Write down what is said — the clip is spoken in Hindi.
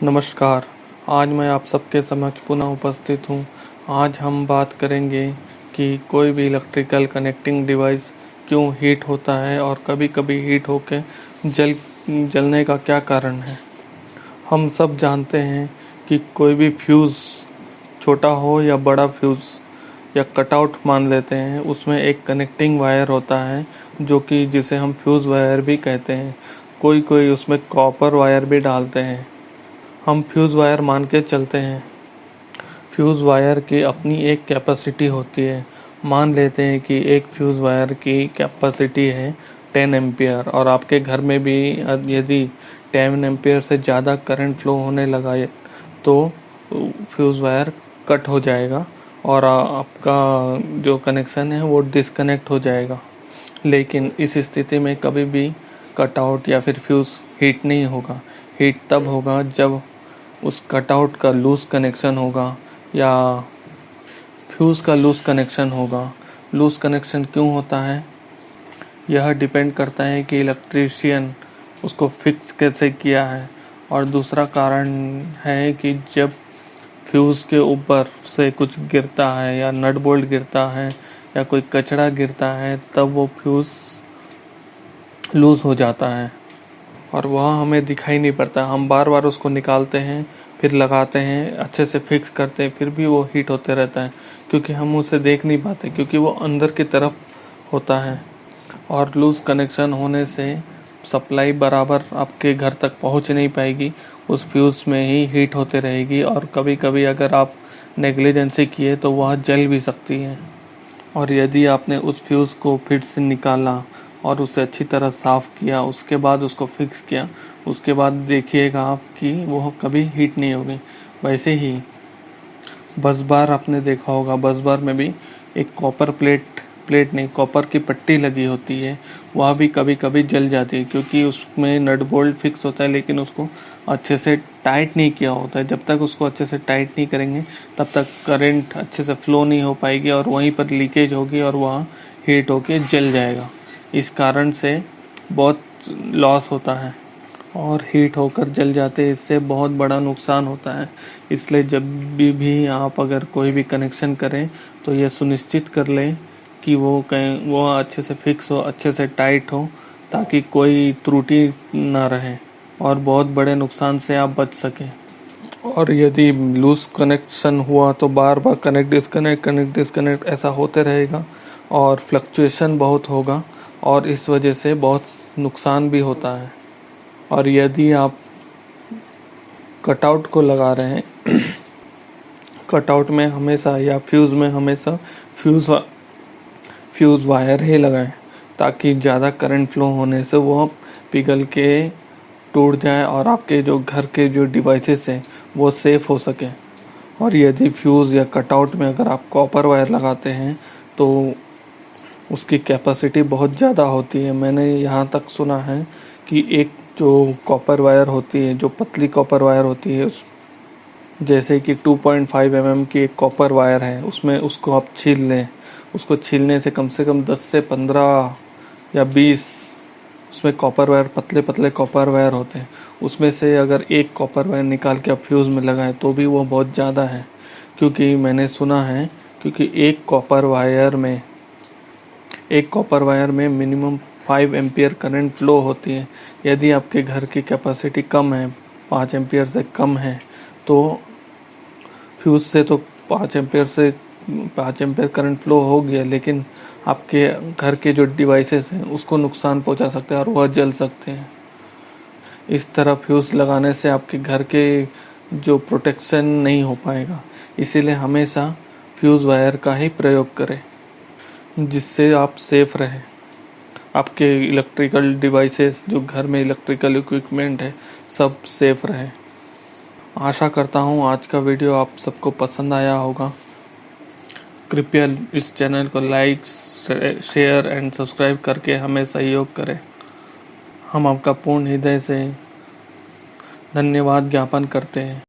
नमस्कार। आज मैं आप सबके समक्ष पुनः उपस्थित हूँ। आज हम बात करेंगे कि कोई भी इलेक्ट्रिकल कनेक्टिंग डिवाइस क्यों हीट होता है और कभी-कभी हीट होकर जलने का क्या कारण है। हम सब जानते हैं कि कोई भी फ्यूज़ छोटा हो या बड़ा फ्यूज़ या कटआउट मान लेते हैं, उसमें एक कनेक्टिंग वायर होता है जो कि जिसे हम फ्यूज़ वायर भी कहते हैं। कोई उसमें कॉपर वायर भी डालते हैं। हम फ्यूज़ वायर मान के चलते हैं। फ्यूज़ वायर की अपनी एक कैपेसिटी होती है। मान लेते हैं कि एक फ्यूज़ वायर की कैपेसिटी है 10 एम्पियर और आपके घर में भी यदि 10 एम्पियर से ज़्यादा करंट फ्लो होने लगा तो फ्यूज़ वायर कट हो जाएगा और आपका जो कनेक्शन है वो डिस्कनेक्ट हो जाएगा। लेकिन इस स्थिति में कभी भी कटआउट या फिर फ्यूज़ हीट नहीं होगा। हीट तब होगा जब उस कटआउट का लूज़ कनेक्शन होगा या फ्यूज़ का लूज़ कनेक्शन होगा। लूज़ कनेक्शन क्यों होता है, यह डिपेंड करता है कि इलेक्ट्रीशियन उसको फिक्स कैसे किया है। और दूसरा कारण है कि जब फ्यूज़ के ऊपर से कुछ गिरता है या नट बोल्ट गिरता है या कोई कचरा गिरता है, तब वो फ्यूज़ लूज़ हो जाता है और वह हमें दिखाई नहीं पड़ता। हम बार बार उसको निकालते हैं, फिर लगाते हैं, अच्छे से फिक्स करते हैं, फिर भी वो हीट होते रहता है क्योंकि हम उसे देख नहीं पाते, क्योंकि वो अंदर की तरफ होता है। और लूज़ कनेक्शन होने से सप्लाई बराबर आपके घर तक पहुंच नहीं पाएगी, उस फ्यूज़ में ही हीट होते रहेगी और कभी कभी अगर आप नेग्लिजेंसी किए तो वह जल भी सकती है। और यदि आपने उस फ्यूज़ को फिर से निकाला और उसे अच्छी तरह साफ़ किया, उसके बाद उसको फिक्स किया, उसके बाद देखिएगा आप कि वो कभी हीट नहीं होगी। वैसे ही बस बार आपने देखा होगा, बस बार में भी एक कॉपर प्लेट नहीं, कॉपर की पट्टी लगी होती है, वह भी कभी कभी जल जाती है क्योंकि उसमें नट बोल्ट फिक्स होता है लेकिन उसको अच्छे से टाइट नहीं किया होता है। जब तक उसको अच्छे से टाइट नहीं करेंगे तब तक करंट अच्छे से फ्लो नहीं हो पाएगी और वहीं पर लीकेज होगी और वहाँ हीट होके जल जाएगा। इस कारण से बहुत लॉस होता है और हीट होकर जल जाते हैं, इससे बहुत बड़ा नुकसान होता है। इसलिए जब भी आप अगर कोई भी कनेक्शन करें तो यह सुनिश्चित कर लें कि वो अच्छे से फिक्स हो, अच्छे से टाइट हो, ताकि कोई त्रुटि ना रहे और बहुत बड़े नुकसान से आप बच सकें। और यदि लूज़ कनेक्शन हुआ तो बार बार कनेक्ट डिस्कनेक्ट ऐसा होते रहेगा और फ्लक्चुएशन बहुत होगा और इस वजह से बहुत नुकसान भी होता है। और यदि आप कटआउट को लगा रहे हैं कटआउट में हमेशा या फ्यूज़ में हमेशा फ्यूज़ वायर ही लगाएं ताकि ज़्यादा करंट फ्लो होने से वो पिघल के टूट जाए और आपके जो घर के जो डिवाइसेस हैं वो सेफ़ हो सके। और यदि फ्यूज़ या कटआउट में अगर आप कॉपर वायर लगाते हैं तो उसकी कैपेसिटी बहुत ज़्यादा होती है। मैंने यहाँ तक सुना है कि एक जो कॉपर वायर होती है, जो पतली कॉपर वायर होती है, उस जैसे कि 2.5 mm की एक कॉपर वायर है, उसमें उसको आप छील लें। उसको छीलने से कम 10 से 15 या 20 उसमें कॉपर वायर, पतले पतले कॉपर वायर होते हैं, उसमें से अगर एक कॉपर वायर निकाल के आप फ्यूज़ में लगाएं तो भी वो बहुत ज़्यादा है। क्योंकि मैंने सुना है क्योंकि एक कॉपर वायर में मिनिमम 5 एम्पियर करंट फ्लो होती है। यदि आपके घर की कैपेसिटी कम है, 5 एम्पियर से कम है, तो फ्यूज़ से तो 5 एम्पियर करंट फ्लो हो गया, लेकिन आपके घर के जो डिवाइसेस हैं उसको नुकसान पहुंचा सकते हैं और वह जल सकते हैं। इस तरह फ्यूज़ लगाने से आपके घर के जो प्रोटेक्शन नहीं हो पाएगा। इसीलिए हमेशा फ्यूज़ वायर का ही प्रयोग करें जिससे आप सेफ रहें, आपके इलेक्ट्रिकल डिवाइसेस, जो घर में इलेक्ट्रिकल इक्विपमेंट है, सब सेफ रहें। आशा करता हूँ आज का वीडियो आप सबको पसंद आया होगा। कृपया इस चैनल को लाइक, शेयर एंड सब्सक्राइब करके हमें सहयोग करें। हम आपका पूर्ण हृदय से धन्यवाद ज्ञापन करते हैं।